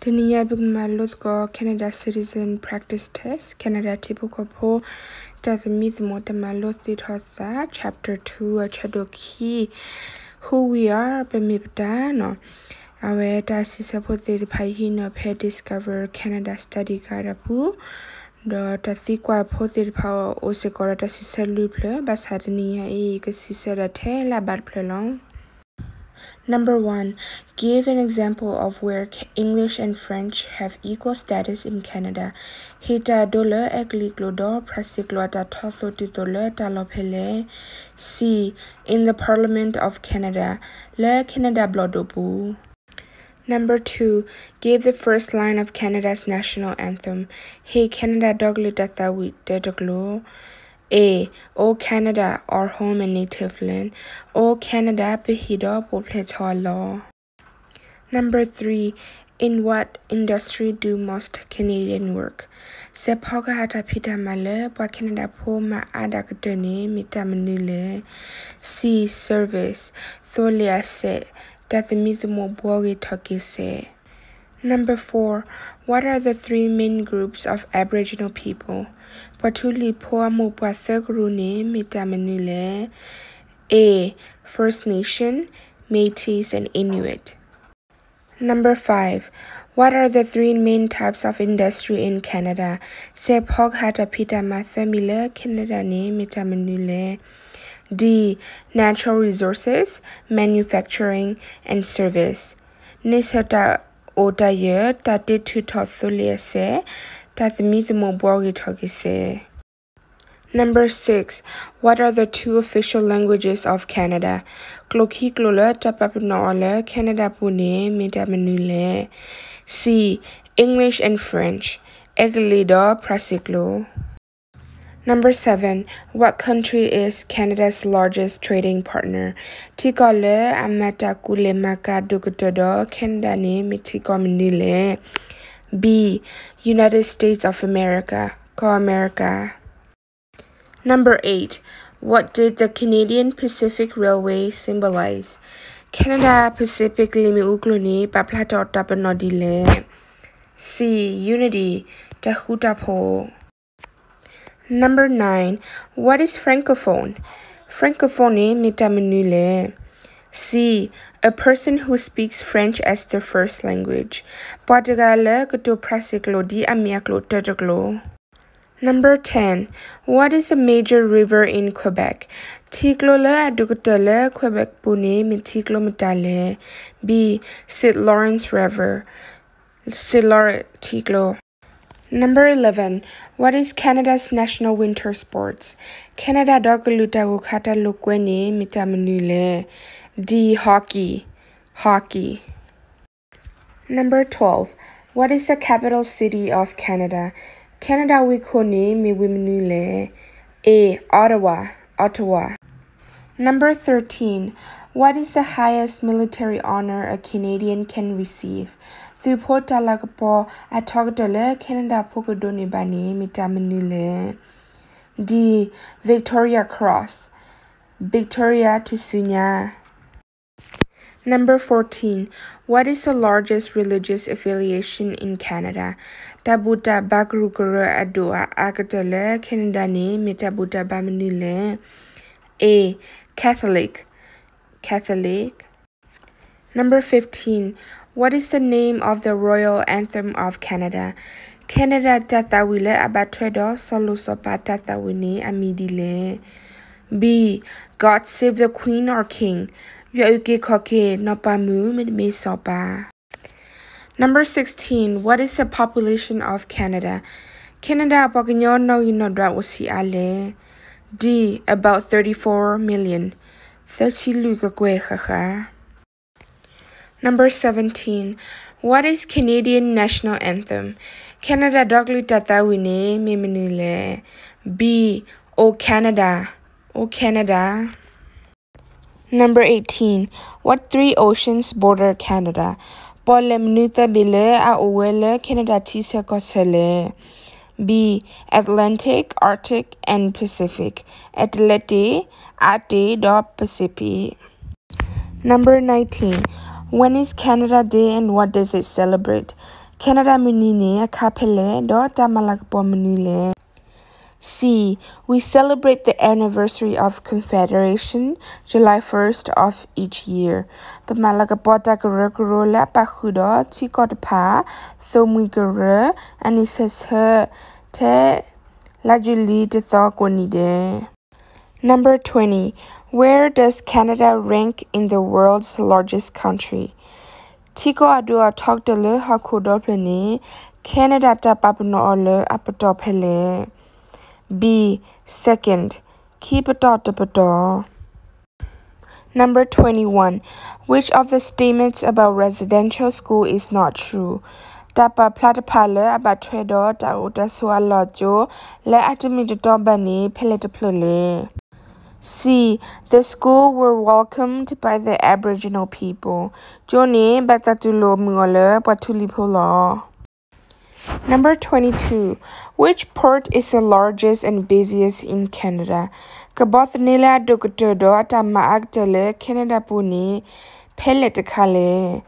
Taniya bigmalot ko Canada Citizen Practice Test Canada tipo ko po tathmith mo tamalot it hosa chapter 2 a chadoki who we are pemipta no awe ta sisapote phaihi no phe discover Canada study karapu do tathi kwa phote phaw o se korata sisalu ple basarniya e ka sisara thela bar phlong. Number 1. Give an example of where English and French have equal status in Canada. Hita dole ekliklodo prasikloata thoso titole talopele. C. In the Parliament of Canada. Le Canada blodobu. Number 2. Give the first line of Canada's national anthem. Hey Canada dogli datawi dedoglo. A. O Canada, our home and native land. O Canada, Pihido, Popletor law. Number 3. In what industry do most Canadian work? Sepoga hata pita male, pa Canada po ma adakatone mitamanile. C. Service. Tholia se, that the mithmo bogi toki se. Number 4. What are the 3 main groups of Aboriginal people? Patuli poa mupwa thegurune mitamanule. A. First Nation, Métis, and Inuit. Number 5. What are the 3 main types of industry in Canada? Se pog hata pita mathamile Canada ne mitamanule. D. Natural resources, manufacturing, and service. Nisota Oda year that did to Tothulia se that the Mithmo Borgi Togi se. Number 6. What are the 2 official languages of Canada? Kloki Klola Tapapinola Canada Pune Mitamanule. C. English and French. Eglido Prasiklo. Number 7. What country is Canada's largest trading partner? Tikole amata kulemaka dukutodo Canada ne mitikominile. B. United States of America. Co-America. Number 8. What did the Canadian Pacific Railway symbolize? Canada Pacific limi ukluni paplato tapanodile. C. Unity. Tahutapo. Number 9. What is Francophone? Francophone mitamanule. C. A person who speaks French as their first language. Portugale kuto prasiklo di amiaklo tetoklo. Number 10. What is a major river in Quebec? Tiklole adukutele Quebec pune mitiklo mitale. B. St. Lawrence River. St. Lawrence Tiklo. Number 11. What is Canada's national winter sports? Canada dogaluta wukata lukweni mitamanule. D. Hockey. Hockey. Number 12. What is the capital city of Canada? Canada wikone miwimanule. A. Ottawa. Ottawa. Number 13. What is the highest military honor a Canadian can receive? Thupota lakapo atogdole Canada pokodoni bani mitamanule. D. Victoria Cross. Victoria Tsunya. Number 14. What is the largest religious affiliation in Canada? Tabuta Bagrugura Adua Agatale Canada ni Mitabuta Bamanule. A. Catholic. Catholic. Number 15. What is the name of the royal anthem of Canada? Canada Tatawile Abatredo Solusopa Tatawini Amidile. B. God Save the Queen or King. Yuuki Koke Nopamu Midme Sopa. Number 16. What is the population of Canada? Canada Pogino no Yinodra Wasi Ale. D. About 34 million. 30 Lugakwe Haha. Number 17. What is Canadian national anthem? Canada Dogli Tatawine Miminule. B. O Canada. O Canada. Number 18. What 3 oceans border Canada? Polemnuta bile a uwele Canada tisa kosele. B. Atlantic, Arctic, and Pacific. Atlantic, Ate do Pacific. Number 19. When is Canada Day and what does it celebrate? Canada munine akapele do tamalakpo munule. C. We celebrate the anniversary of Confederation, July 1st of each year. Pamalakapota gurugurula pahudo tikotpa thomuguru anisasa te lajuli tithokonide. Number 20. Where does Canada rank in the world's largest country? Tiko adua tokdele hakudoplene Canada tapapno ole apatopele. B. Second. Keep it out to. Number 21. Which of the statements about residential school is not true? Tapa platapale about tredo ta utaswalojo le atimito bani peletaplole. C. The school were welcomed by the Aboriginal people. Joni batatulo mungole patulipolo. Number 22. Which port is the largest and busiest in Canada? Kabothnila dokotodo atama agtele Canada puni peletakale.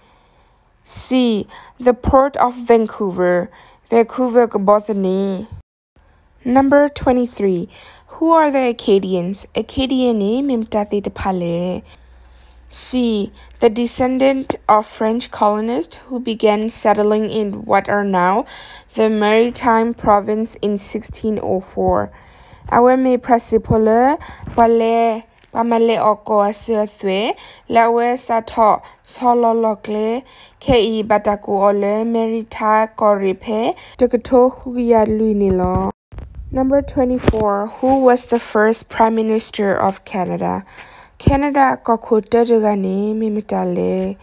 C. The port of Vancouver. Vancouver Kabothni. Number 23. Who are the Acadians? Acadiani mimtati pale. C. The descendant of French colonists who began settling in what are now the Maritime Province in 1604. Awe me prasipole pale pamale oko asethwe lawe sato sololokle kei bataku ole merita koripe tokato huya luinilo. Number 24. Who was the first Prime Minister of Canada? Canada Kakutagani Mimitale.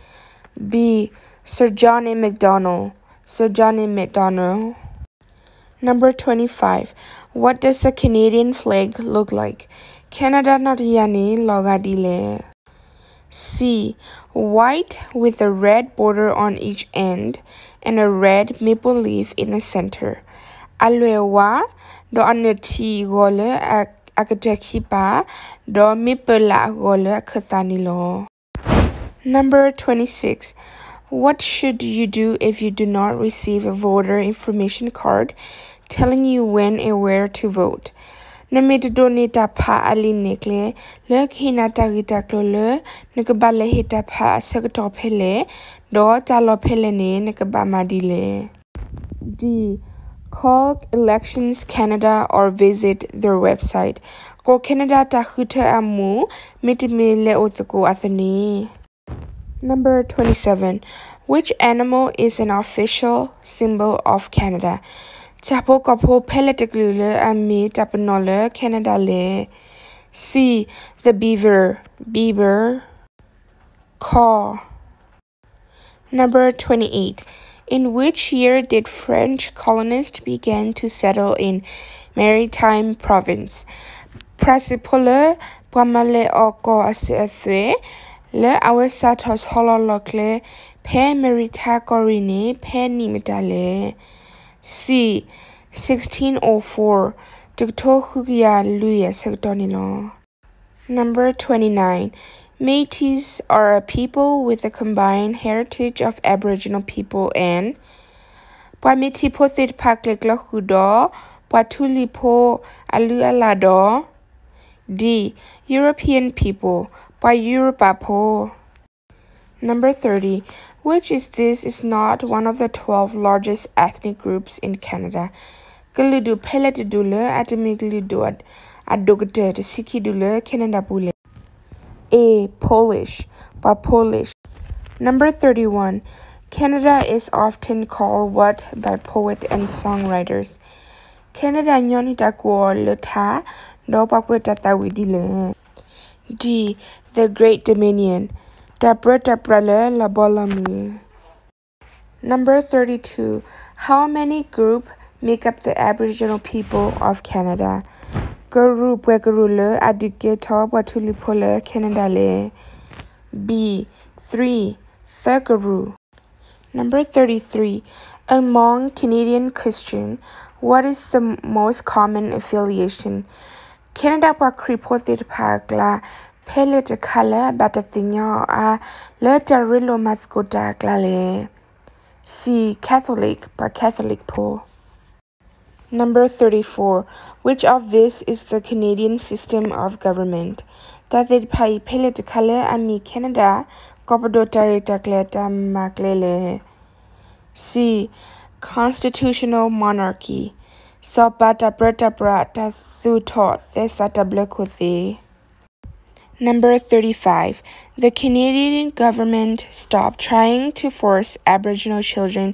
B. Sir John A. Macdonald. Sir John A. Macdonald. Number 25. What does the Canadian flag look like? Canada Noriani Logadile. C. White with a red border on each end and a red maple leaf in the center. Alewa do anati gole akatekipa do mipela gole katanilo. Number 26. What should you do if you do not receive a voter information card telling you when and where to vote? Namit donita pa alinekle le kinatagita klole nakabale hita pa sakatopele do talopele ne nakabamadile. D. Call Elections Canada or visit their website. Ko Canada tahuta amu mitimile otako athani. Number 27. Which animal is an official symbol of Canada? Chapo kapo peletiklule ami tapanole Canada le. C. The beaver. Beaver. Caw. Number 28. In which year did French colonists begin to settle in Maritime Province? Prasipole pamale oko asethwe le awesatos hololokle pe merita korini pe nimitale. C. 1604. Dr. Hugia Luya Sectonilo. Number 29. Métis are a people with a combined heritage of Aboriginal people and Pamitipo thit pakleklohudo, Patulipo alualado. D. European people, by Europapo. Number 30. Which is not one of the 12 largest ethnic groups in Canada? Galudu peletidule atamigluduad adogate sikidule Canada bule. A. Polish, by Polish. Number 31. Canada is often called what by poets and songwriters? Canada nyonita ko leta do pakwetata widile. D. The Great Dominion. Taprale la bolami. Number 32. How many groups make up the Aboriginal people of Canada? Guru Pwegarule Adugeto Watulipole Canadale. B. 3. Thurgaru. Number 33. Among Canadian Christian, what is the most common affiliation? Canada Pakripotit Pagla Pellet Kala Batathino a Letarilo Mascota Glale. C. Catholic by Catholic po. Number 34. Which of this is the Canadian system of government? Tathid pai political ami Canada Gobodotari takleta maklele. C. Constitutional monarchy. So bata brata brata thuto thesata blekothe. Number 35. The Canadian government stopped trying to force Aboriginal children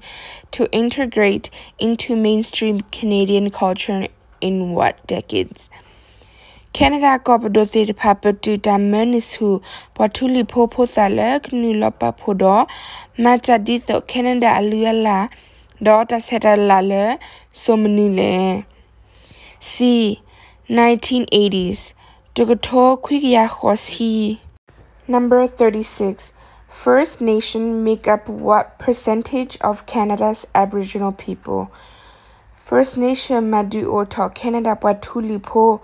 to integrate into mainstream Canadian culture in what decades? Canada Gobodothe Papatu Damenisu Patuli Popothalek Nulopa Podo Matadito Canada Aluela Dota Setalale Somanule. C. 1980s. Dogoto Quigia Hosi. Number 36. First Nation make up what percentage of Canada's Aboriginal people? First Nation Madu Oto Canada Patuli Po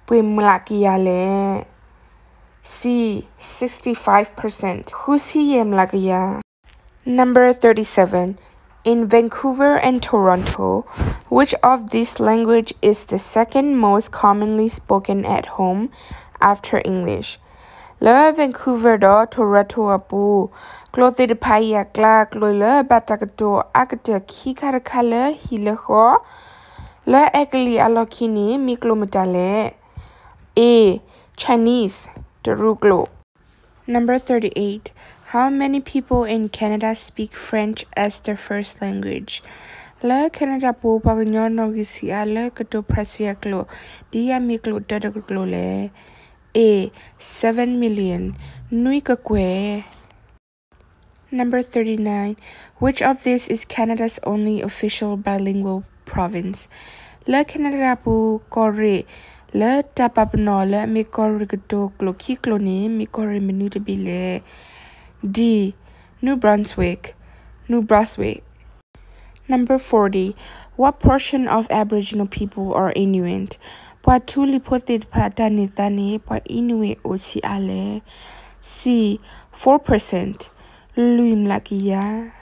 Pumlakiale. C. 65%. Husi Mlakia. Number 37. In Vancouver and Toronto, which of these language is the second most commonly spoken at home after English? Le Vancouver do Toronto apu clothe de paya kla kloile batakato akata kikarakale hileho le ekli alokini miklometale. A. Chinese Deruglo. Number 38. How many people in Canada speak French as their first language? Le Canada po pagno nogisi ale kato prasiaklo dia miklo dadaglo le. A. 7 million. Nui kakwe. Number 39. Which of these is Canada's only official bilingual province? Le Canada po kore le tapapno le mikore kato kloki kloni mikore minute bile. D. New Brunswick. Number 40. What portion of Aboriginal people are Inuit? Patuli potit patani tani pa Inuit ochi ale. C. 4%. Luimlakia.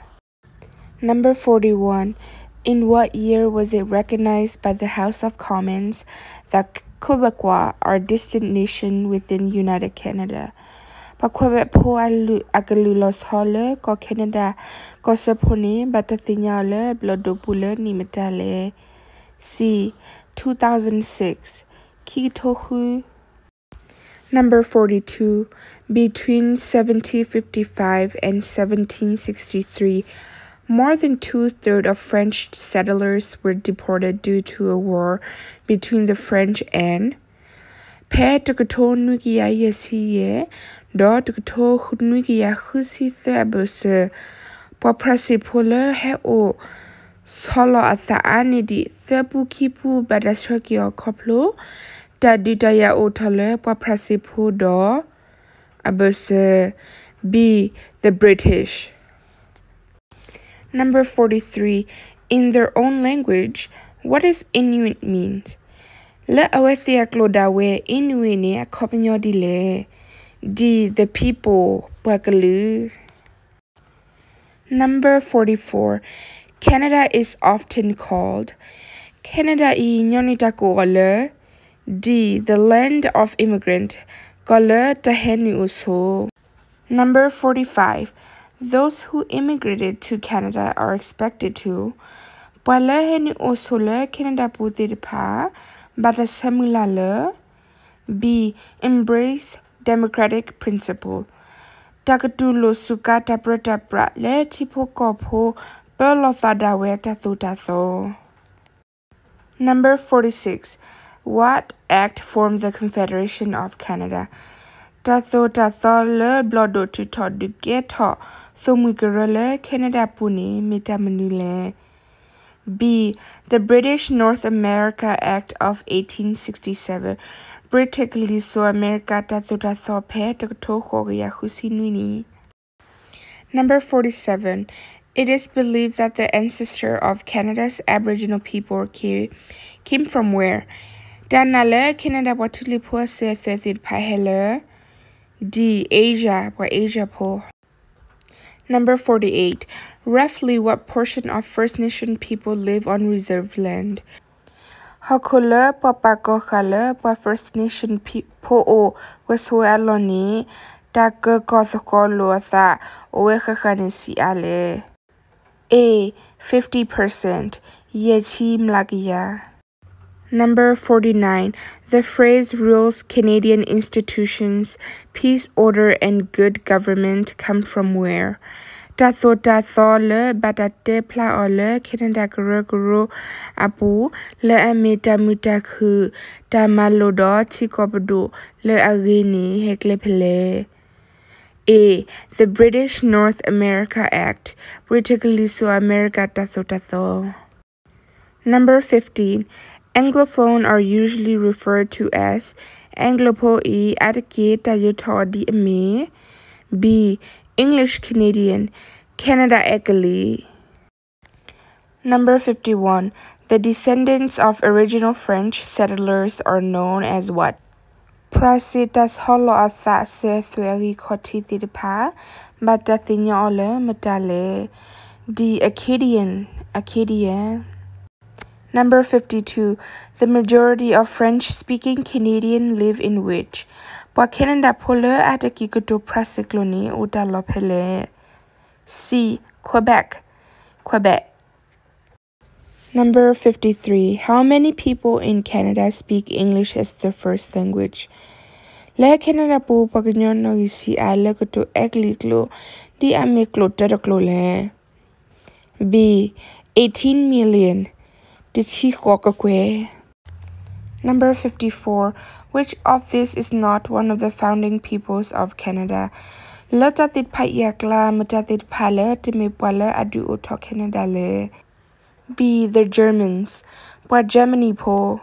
Number 41. In what year was it recognized by the House of Commons that Quebecois are a distinct nation within United Canada? Pakwebe po agalulos hole ko Canada ko saponi batatinyale blodopule ni metale. C. 2006. Kitohu. Number 42. Between 1755 and 1763, more than 2/3 of French settlers were deported due to a war between the French and Pe tukato nukia yesiye, do tukato nukia husi thebuse, poprasi pole he o solo atha anidi thebu kipu badasrakio koplo, da didaya otale poprasi do abuse. B. The British. Number 43. In their own language, what does Inuit means? Le awethia clodawe Inuit a copinyo dile. D. The people. Bwagalu. Number 44. Canada is often called Canada I nyonitako ole. D. The land of immigrant. Gole taheni uso. Number 45. Those who immigrated to Canada are expected to Paleheni osole Canada putirpa batasamulale. B. Embrace democratic principle. Takatulo sukata prata le tipo kopo pelothadawe tatutato. Number 46. What act formed the Confederation of Canada? Tato le blodo to du geto thumugarele Canada puni mitamanule. B. The British North America Act of 1867. Britically so America tato pe to husinuni. Number 47. It is believed that the ancestor of Canada's Aboriginal people came from where? Danale Canada watulipo se third pahele. D. Asia, or Asia po. Number 48. Roughly what portion of First Nation people live on reserved land? Hakole papako khale pa First Nation people o wesoaloni ta kokolo tha owekhakanisi ale. A 50% yechi mlagia. Number 49. The phrase rules Canadian institutions, peace, order, and good government come from where? Tatho le batate pla ole Canada guru apu le amita mutaku tamalodo tikobodo le agini heklepele. A. The British North America Act, Briticaliso America tatho. Number 15. Anglophone are usually referred to as Anglopo adake tayoto di ame. B. English Canadian, Canada Egali. Number 51. The descendants of original French settlers are known as what? Prasitas holo atha se thueri koti tidpa, batatinya ole metale. D. Acadian. Number 52. The majority of French-speaking Canadian live in which? Kwa Canada pole ataki kuto prasekloni utalopele. C. Quebec. Number 53. How many people in Canada speak English as their first language? Le Canada po pagnyon no isi ale kuto egliklo di amiklo tadaklo le. B. 18 million. Number 54. Which of this is not one of the founding peoples of Canada? Lotatit payakla mutatit pale timipale adu uto Canada le. B. The Germans. What Germany po?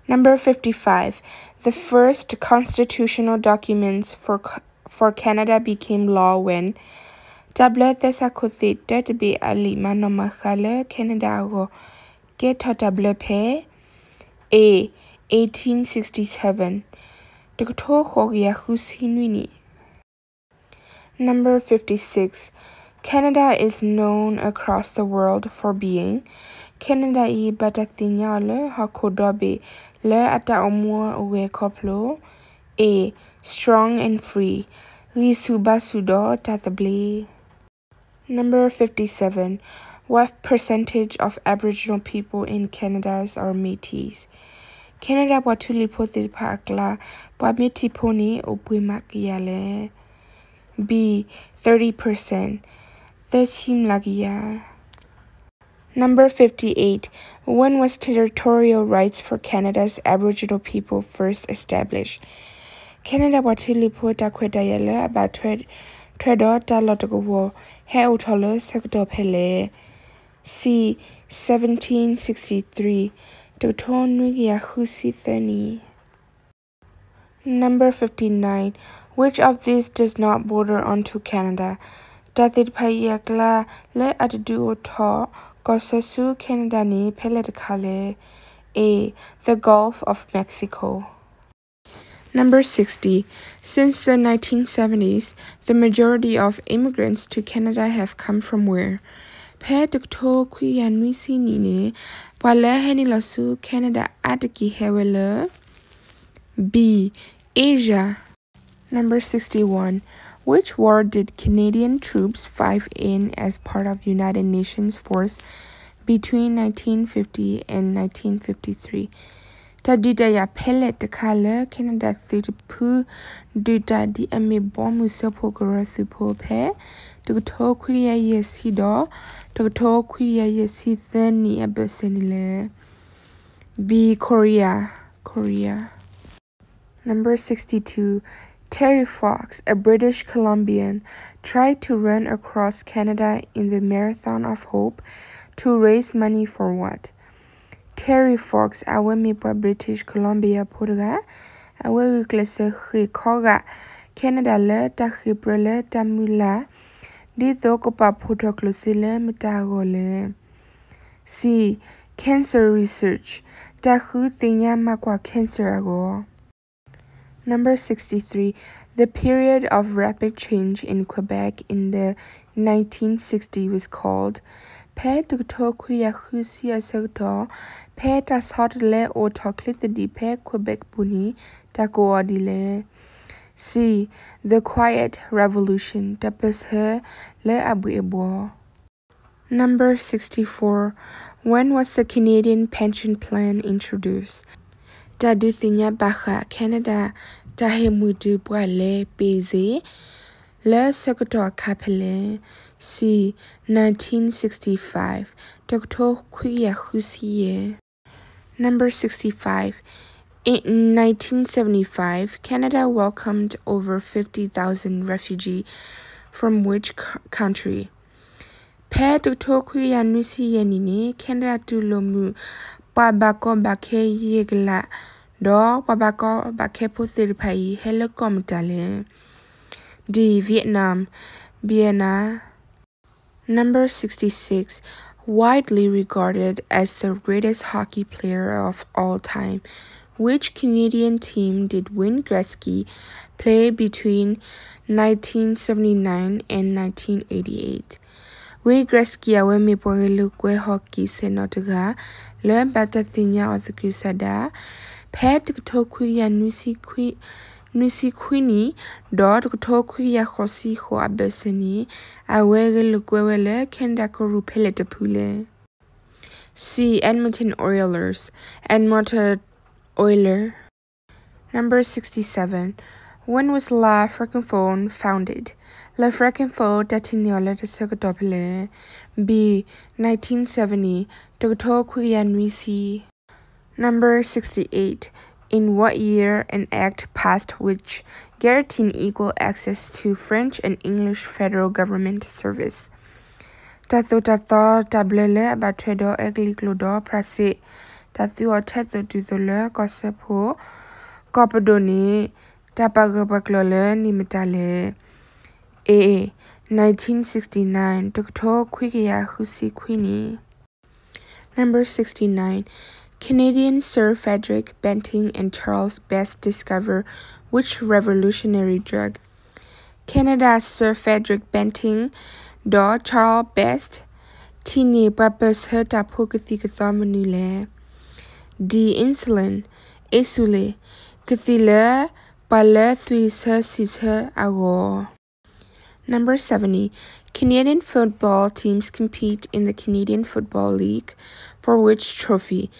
Number 55. The first constitutional documents for Canada became law when? Tablete sakutit be ali manomachale Canada go. Get table pe. A. 1867. Number 56. Canada is known across the world for being Canada I batatinyale hakodobe le ata omwa uwe koplo. A. Strong and free. Risubasudo tatable. Number 57. What percentage of Aboriginal people in Canada are Métis? Canada watuli potir pakla Métis poni opuimakiale. B. 30%. Thirtim lagia. Number 58. When was territorial rights for Canada's Aboriginal people first established? Canada watuli pota kwedayale about tredo talotogo he utolo sekdo pele. C. 1763. Number 59. Which of these does not border onto Canada? Datit payakla le adu to gosasu Canada ni peledkale. A. The Gulf of Mexico. Number 60. Since the 1970s, the majority of immigrants to Canada have come from where? Pe dokto kuyanwisi nine wala henilasu Canada adaki hewele. B. Asia. Number 61. Which war did Canadian troops fight in as part of United Nations force between 1950 and 1953? Taduda ya pele tekale Canada thipu duda di ame bomu sopo gora thupo pe dokto kuya yesido dokto kuya yesithani abesenile. B. Korea. Number 62. Terry Fox, a British Columbian, tried to run across Canada in the Marathon of Hope to raise money for what? Terry Fox awemi pa British Columbia purga awe klase khikoga Canada le ta khiprele tamula di to ko pa photo klosile metagole. C. Cancer research ta khu tinya makwa cancer ago. Number 63. The period of rapid change in Quebec in the 1960 was called Pé Dr. Kuya Husia Soto, Pé Das Hotele or Toclithy Pé Quebec Buni, Tagoadile. C. The Quiet Revolution, Tapeshe Le Abuebo. Number 64. When was the Canadian pension plan introduced? Taduthinya Baja, Canada, Tahemudu Boile, Beze, Le Secretary Capelle, C. 1965, Dr. Kuya Husiye. Number 65. In 1975, Canada welcomed over 50,000 refugees from which country? Pé Dr. Kuya Nusiye Nini, Canada Tulomu, Babako Bake Yegla, Do Babako Bake Puthirpai, Helicomtale. D. Vietnam, Vienna. Number 66. Widely regarded as the greatest hockey player of all time, which Canadian team did Wayne Gretzky play between 1979 and 1988? Wayne Gretzky awe me pogelu kwe hockey senotaga le batatinya othukusada Pé Dr. Kuya Nusi Queenie dot Kuya Hosi Ho Abeseni Awegel Gwele Kendako Rupelete Pule. C. Edmonton Oilers, Edmonton Oiler. Number 67. When was La Francophone founded? La Francophone Datiniola de Secretopele. B. 1970. Dr. Kuya Nuisi. Number 68. In what year an act passed which guaranteed equal access to French and English federal government service? Tato tablele batredo egliklodo prase tatu teto dudole kosepo kopadoni tapagabaklole nimitale. A. 1969. Dr. Kuya Husi Queenie. Number 69. Canadian Sir Frederick Banting and Charles Best discover which revolutionary drug? Canada Sir Frederick Banting, Do Charles Best, Tini Papers Herta Pokathicathomnule. D. Insulin, Esule, Cathile, Pale Thuisa Sisher Ago. Number 70. Canadian football teams compete in the Canadian Football League for which trophy?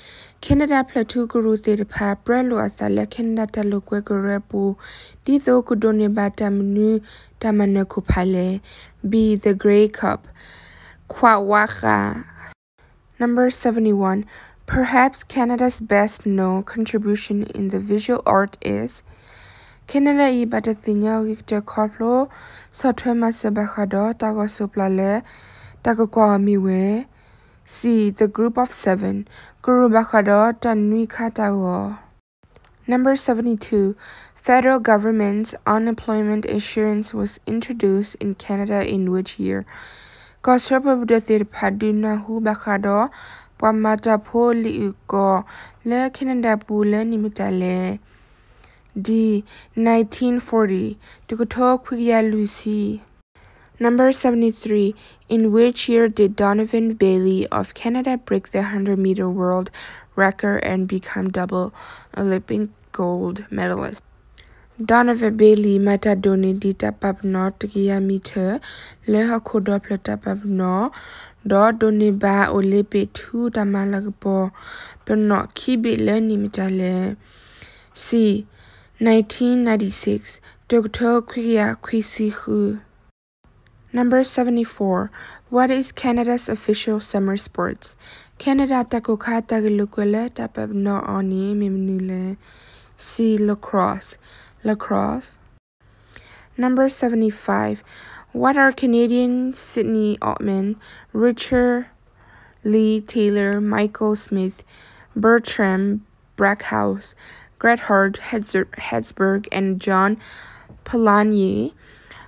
Canada Plateau Guru Theta Prelo Athala Canada Talokwe Gurepu Ditho Kudone Batamnu Damana Kupale. B. The Grey Cup. Kwawaka. Number 71. Perhaps Canada's best known contribution in the visual art is Canada I Batatinya Victor Koplo Sotwema Sebakado Tago Suplale Tago Kwamiwe. C. The Group of Seven. Guru Bakado Tanui Katago. Number 72. Federal government's unemployment insurance was introduced in Canada in which year? Kosropa Budathir Paduna Hu Bakado Pamata Poli Ugo Le Canada Bule Nimitale. D. 1940. Dukoto Kuya Lucy. Number 73. In which year did Donovan Bailey of Canada break the 100-meter world record and become double Olympic gold medalist? Donovan Bailey matadoni di tapabno tigia meter le hakodo platapabno do doni ba Olympic 2 tamalagbo pero kibi le nimitale. C. 1996. Dr. Kuya Kwisihu. Number 74. What is Canada's official summer sports? Canada Takoka Tagalukwele Tapabno Oni Mimnule. C. Lacrosse. Lacrosse. Number 75. What are Canadian Sydney Altman, Richard Lee Taylor, Michael Smith, Bertram Brackhouse, Grethard Hetzberg, and John Polanyi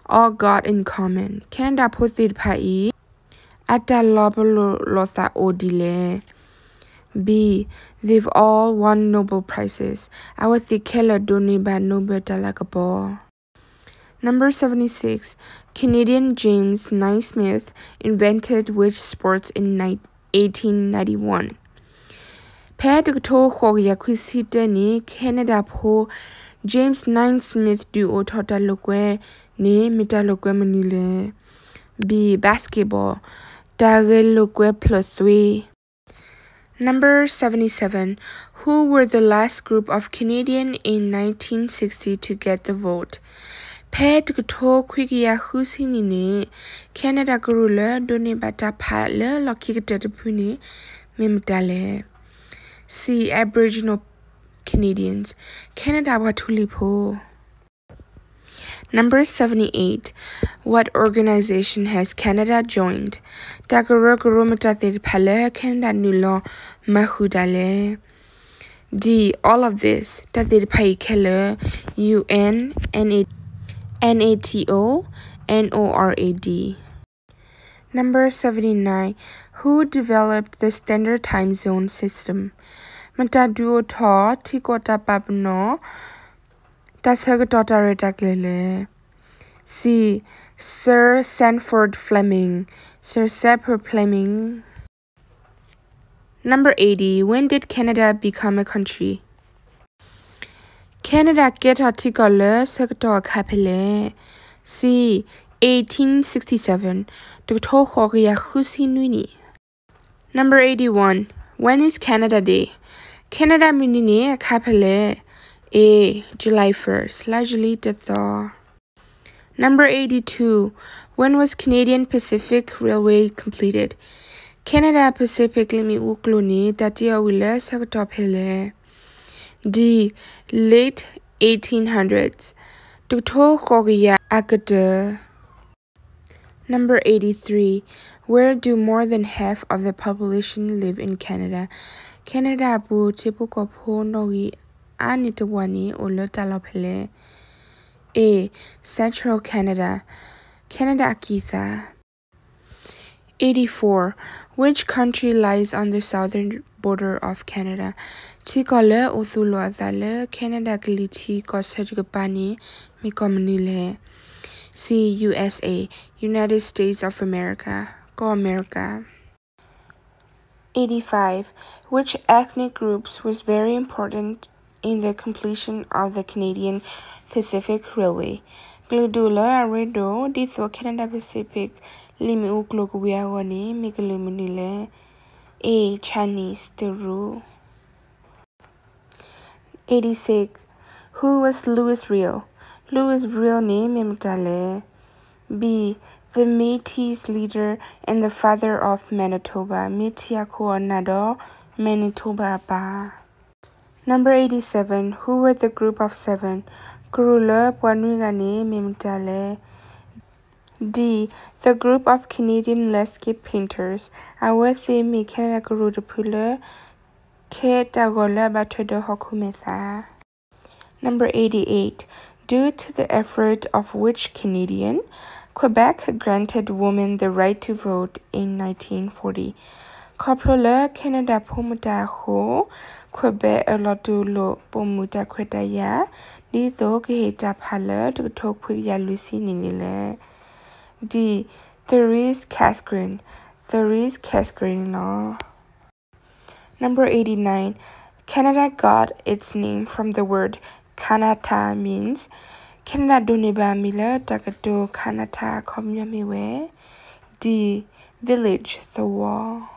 all got in common? Canada Puthir Pai Ata Lotha Odile. B. They've all won Nobel Prizes. Awathi Kela Doni Ba Nobel Talakabo. Number 76. Canadian James Naismith invented which sports in 1891? Pad to Hoya Quisitani, Canada Po, James Naismith duo Tota Loque, Ne Metaloque Manile. B. Basketball, Dagel Loque plus 3. Number 77. Who were the last group of Canadian in 1960 to get the vote? Pet to Quigia Husinini, Canada Gurula, Doni Bata Pale, Loki Puni, Mimdale. C. Aboriginal Canadians, Canada Watulipo. Number 78. What organization has Canada joined? Dagurugurumatatir Pale, Canada Nulo, Mahudale. D. All of this. Tatir Pai Keller, UN, NATO, NORAD. Number 79. Who developed the standard time zone system? Mataduo Ta, Tikota Babno, Tashagatota Redaglele. C. Sir Sanford Fleming, Sir Sapper Fleming. Number 80. When did Canada become a country? Canada get article Sector Capelle. C. 1867. Dr. Horia Husinuni. Number 81. When is Canada Day? Canada Minine Capelle. A. July 1st. Largely the thaw. Number 82. When was Canadian Pacific Railway completed? Canada Pacific Limi Ukluni Tatia Willa Sakatopele. D. Late 1800s. Dr. Horia Agade. Number 83. Where do more than half of the population live in Canada? Canada bu Tipukopo Nogi Anitawani Ulo Talopele. A. Central Canada, Canada Akitha. 84. Which country lies on the southern border of Canada? Tikole Othulo Adale, Canada Gliti Kosajgapani, Mikomanile. C. USA, United States of America, Go America. 85. Which ethnic groups was very important in the completion of the Canadian Pacific Railway? Gludula Redo, Ditho Canada Pacific, Limu Gloguiawani, Migalumunile. A. Chinese, Teru. 86. Who was Louis Riel? Louis Riel name Imtale. B. The Métis leader and the father of Manitoba, Mitiako Nado, Manitoba Ba. Number 87. Who were the group of 7? Kurula Pwanugane Mimtale. D. The group of Canadian landscape painters. Awethi Mikera Guru de Pule, Ke Dagola Batodo Hokumetha. Number 88. Due to the effort of which Canadian? Quebec granted women the right to vote in 1940. Coprola Canada Pomuta Ho, Quebec Elotulo Pomuta Quetaya, Lido Geheta Pala to Tokuya Lucy Ninile. D. Therese Casgrain, Therese Casgrain Law. Number 89. Canada got its name from the word Kanata, means Canada Duniba Mila Dagato Kanata Komyamiwe. D. Village, the wall.